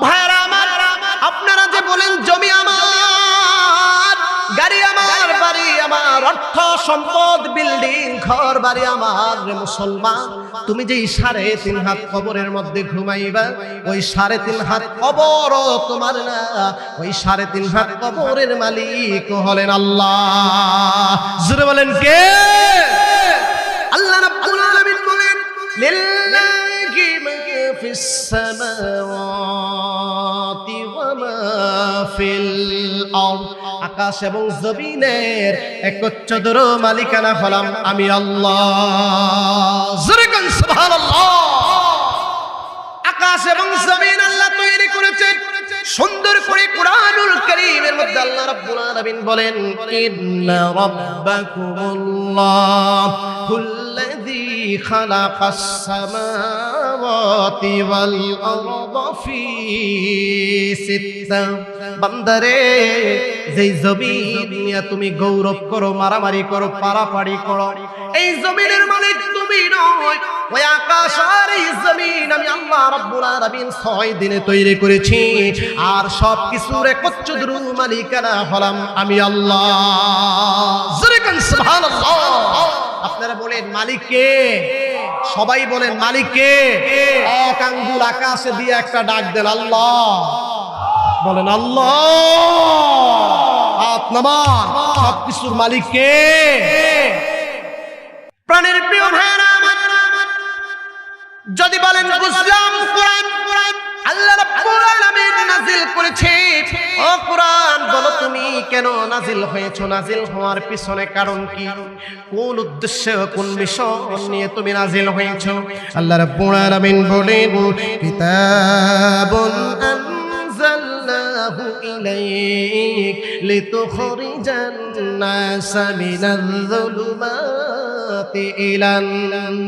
ভাইরা আমার, আপনারা যে বলেন জমি আমার, গাড়ি আমার, বাড়ি আমার, অর্থ সম্পদ, বিল্ডিং, ঘর বাড়ি আমার, মুসলমান তুমি যে 3.5 হাত কবরের মধ্যে ঘুমাইবা, ওই 3.5 হাত কবর তোমার না, ওই 3.5 হাত কবরের মালিক হলেন আল্লাহ। জোরে বলেন কে? আল্লাহ রাব্বুল আলামিন বলেন লিল্লাহি মা ফিস সামাওয়াতি ওয়া মা ফিল আরদ, আকাশ এবং জমিনের একচ্ছত্র মালিকানা হলাম আমি আল্লাহ। জোরে কোন সুবহানাল্লাহ। আকাশ এবং জমিন আল্লাহ তৈরি করেছেন সুন্দর করে। কুরআনুল কারীমের মধ্যে আল্লাহ রাব্বুল আলামিন বলেন ইন্না রাব্বাকুমুল্লাহুল্লাযী খালাকাস সামাওয়াতি ওয়াল আরদা ফি সিত্তা, বান্দারে যেই জমিন নিয়ে তুমি গৌরব করো, মারামারি করো, পারাপাড়ি করো, এই জমিনের মালিক তুমি নয়, ওই আকাশ আর এই জমিন আমি আল্লাহ রাব্বুল আলামিন 6 দিনে তৈরি করেছি, আর সব কিছুর একচ্ছত্র মালিকানা হলাম আমি আল্লাহ। জোরে কোন সুবহানাল্লাহ। আপনারা বলেন মালিক কে? সবাই বলেন মালিক কে? এক আঙ্গুল আকাশে দিয়ে একটা ডাক দেন আল্লাহ। বলেন আল্লাহ। হাত নামান। সবকিছুর মালিক কে? প্রাণের প্রিয় ভাইরা আমার, যদি বলেন বুঝলাম, কোরআন আল্লাহ রাব্বুল আলামিন নাজিল করেছে। ও কোরআন বলো তুমি কেন নাজিল হয়েছো? নাজিল হওয়ার পিছনে কারণ কি? কোন উদ্দেশ্যে, কোন মিশন নিয়ে তুমি নাজিল হয়েছো? আল্লাহ রাব্বুল আলামিন বলেন কিতাবুন আনজালনাহু ইলাইক লিতুখরিজান নাসা মিনাল যুলুমাতি ইলান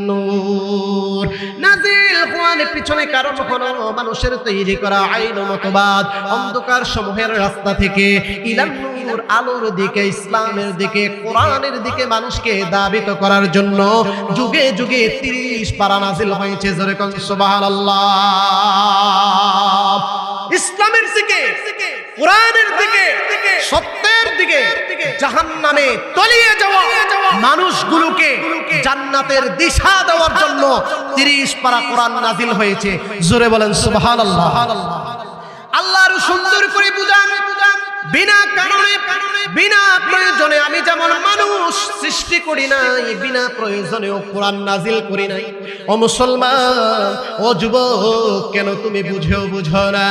নূর। নাজিল হওয়ার পিছনে কারণ হলো মানুষের তৈরি করা আইন ও মতবাদ অন্ধকার সমূহের রাস্তা থেকে ইলান নূর, আলোর দিকে, ইসলামের দিকে, কোরআনের দিকে মানুষকে দাবিত করার জন্য যুগে যুগে 30 পারা নাজিল হয়েছে। জোরে কোন সুবহানাল্লাহ। ইসলামের দিকে, কোরআনের দিকে, সত্যের দিকে, জাহান্নামে তলিয়ে যাওয়া মানুষগুলোকে জান্নাতের দিশা দেওয়ার জন্য 30 পারা কোরআন নাজিল হয়েছে। জোরে বলেন সুবহানাল্লাহ। আল্লাহর সুন্দর করে বুঝান, বিনা কারণে, বিনা প্রয়োজনে আমি যেমন মানুষ সৃষ্টি করি নাই, বিনা প্রয়োজনেও কোরআন নাজিল করি নাই। ও মুসলমান, ও যুবক, কেন তুমি বুঝো না?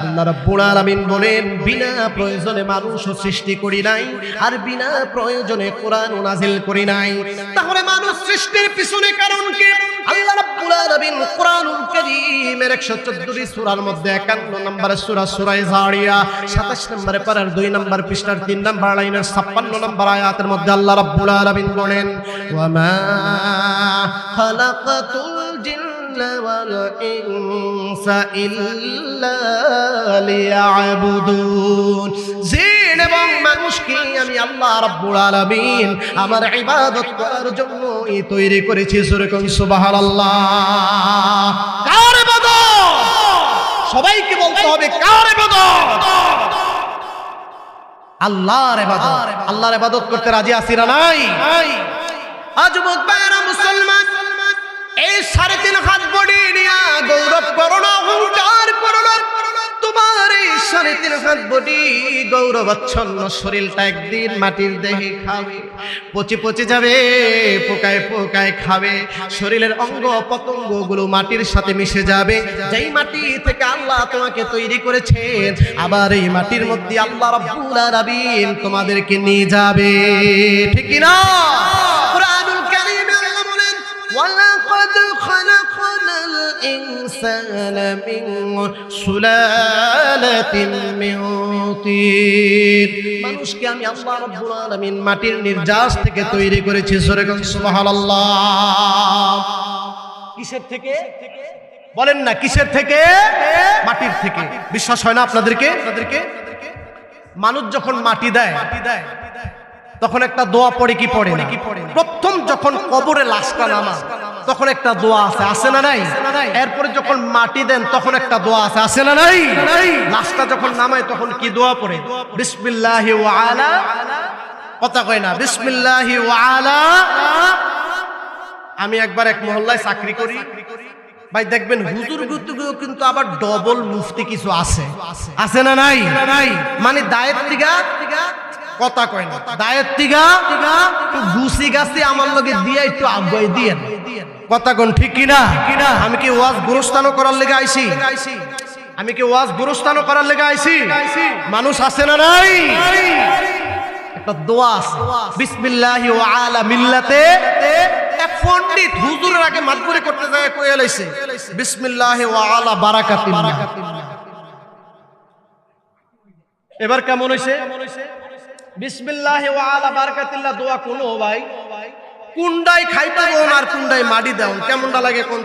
আল্লাহ রাব্বুল আলামিন বলেন বিনা প্রয়োজনে মানুষও সৃষ্টি করি নাই, আর বিনা প্রয়োজনে কোরআনও নাজিল করি নাই। তাহলে মানুষ সৃষ্টির পিছনে কারণ কি? আল্লাহ রাব্বুল আলামিন কোরআনুল কারীমের 114টি সূরার মধ্যে 51 নম্বর সূরা, সূরা যারিয়া 27 নম্বরে পারার 2 নম্বর পৃষ্ঠার 3 নম্বর লাইনের 56 নম্বর আয়াতের মধ্যে আল্লাহ রাব্বুল আলামিন বলেন ওয়া মা খালাকাতুল জিন্না ওয়াল ইনসা ইল্লা লিয়াবুদুন। জিন এবং মানুষকে আমি আল্লাহ রাব্বুল আলামিন আমার ইবাদত করার জন্যই তৈরি করেছি। সূরা কোন সুবহানাল্লাহ। কার ইবাদত? সবাইকে বলতে হবে কার ইবাদত? আল্লাহর ইবাদত। আল্লাহর ইবাদত করতে রাজি আছি না নাই? আজ মুসলমান মুসলমান এই 3.5 হাত বডি নিয়ে গৌরব করো না, অহংকার করো না। তোমার এই 3.5 হাত বডি গৌরবাচ্ছন্ন শরীরটা একদিন মাটির দেহে খাবে, পচে যাবে, পোকায় খাবে। শরীরের অঙ্গ পতঙ্গ গুলো মাটির সাথে মিশে যাবে। যেই মাটি থেকে আল্লাহ তোমাকে তৈরি করেছেন, আবার এই মাটির মধ্যে আল্লাহ রাব্বুল আলামিন তোমাদেরকে নিয়ে যাবে। ঠিক কি না? কুরআনুল কারীমে আল্লাহ বলেন ওয়ালাকাদ খালাকনাল ইনসানা মিন সুলালাতিন মিন তিন। মানুষকে আমি আল্লাহ রাব্বুল আলামিন মাটির নির্যাস থেকে তৈরি করেছি। সূরা সুবহানাল্লাহ। কিসের থেকে বলেন না? কিসের থেকে? মাটির থেকে। বিশ্বাস হয় না আপনাদেরকে? মানুষ যখন মাটি দেয় তখন একটা দোয়া পড়ে কি পড়ে না? প্রথম যখন কবরে লাশটা নামা তখন একটা দোয়া আছে, আছে না নাই? এরপরে যখন মাটি দেন তখন একটা দোয়া আছে, আছে না নাই? লাশটা যখন নামায় তখন কি দোয়া পড়ে? বিসমিল্লাহি ওয়া আলা, কথা কয় না, বিসমিল্লাহি ওয়া আলা। আমি একবার এক মহল্লায় চাকরি করি ভাই, দেখবেন হুজুর কিন্তু আবার ডবল মুফতি কিছু আছে, আছে না নাই? মানে দায়ের তিগা, কথা কয় না, দায়ের তিগা গুছি গাছি আমার লগে দিয়ে একটু আগুয়াই দিয়ে, কথা কোন ঠিক কিনা? আমি কি ওয়াজ গুরুস্থান করার লেগে আইছি? আমি কি ওয়াজ গুরুস্থান করার লেগে আইছি? মানুষ আছে না নাই? একটা দোয়া আছে, বিসমিল্লাহি ওয়া আলা মিল্লাতে। এক পণ্ডিত হুজুরের আগে মাতবুরি করতে যায়, কইয়া লাইছে বিসমিল্লাহি ওয়া আলা বারাকাতিল্লাহ। এবার কেমন হইছে? বিসমিল্লাহি ওয়া আলা বারাকাতিল্লাহ দোয়া কোন ভাই কুন্ডাই খাইতে বোন আর কুন্ডাই মাটি দাও, কেমনটা লাগে কোন?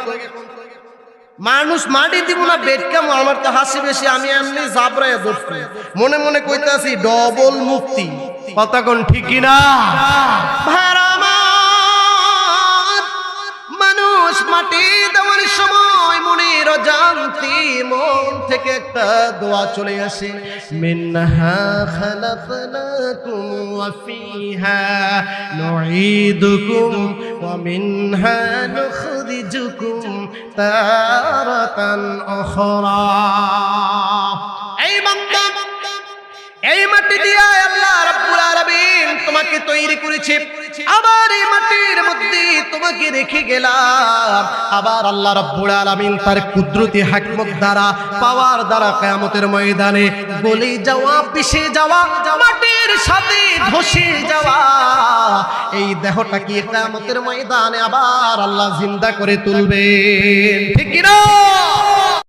মানুষ মাটি দিব না বেড কেমন? আমার তো হাসি বেশি, আমি এমনি জাবরায় ধরছি, মনে মনে কইতাছি ডবল মুক্তি, কথা কোন ঠিক কিনা? মানুষ মাটি দেওয়ার সময় মনের অজান্তে মন থেকে একটা দোয়া চলে আসে, মিনহা খালাকনাকুম ওয়া ফিহা নুঈদুকুম ওয়া মিনহা নুখরিজুকুম তারাতান উখরা। এই বান্দা, এই মাটি দিয়া আল্লাহ রাব্বুল আলামিন তোমাকে তৈরি করেছে, আবার এই মাটির মধ্যে তোমাকে রেখে গেলাম। আবার আল্লাহ রাব্বুল আলামিন তার কুদরতি হিকমত দ্বারা, পাওয়ার দ্বারা কিয়ামতের ময়দানে গলে যাওয়া, পিষে যাওয়া, মাটির সাথে ধসে যাওয়া এই দেহটাকে কিয়ামতের ময়দানে আবার আল্লাহ জিন্দা করে তুলবেন, ঠিক কি না?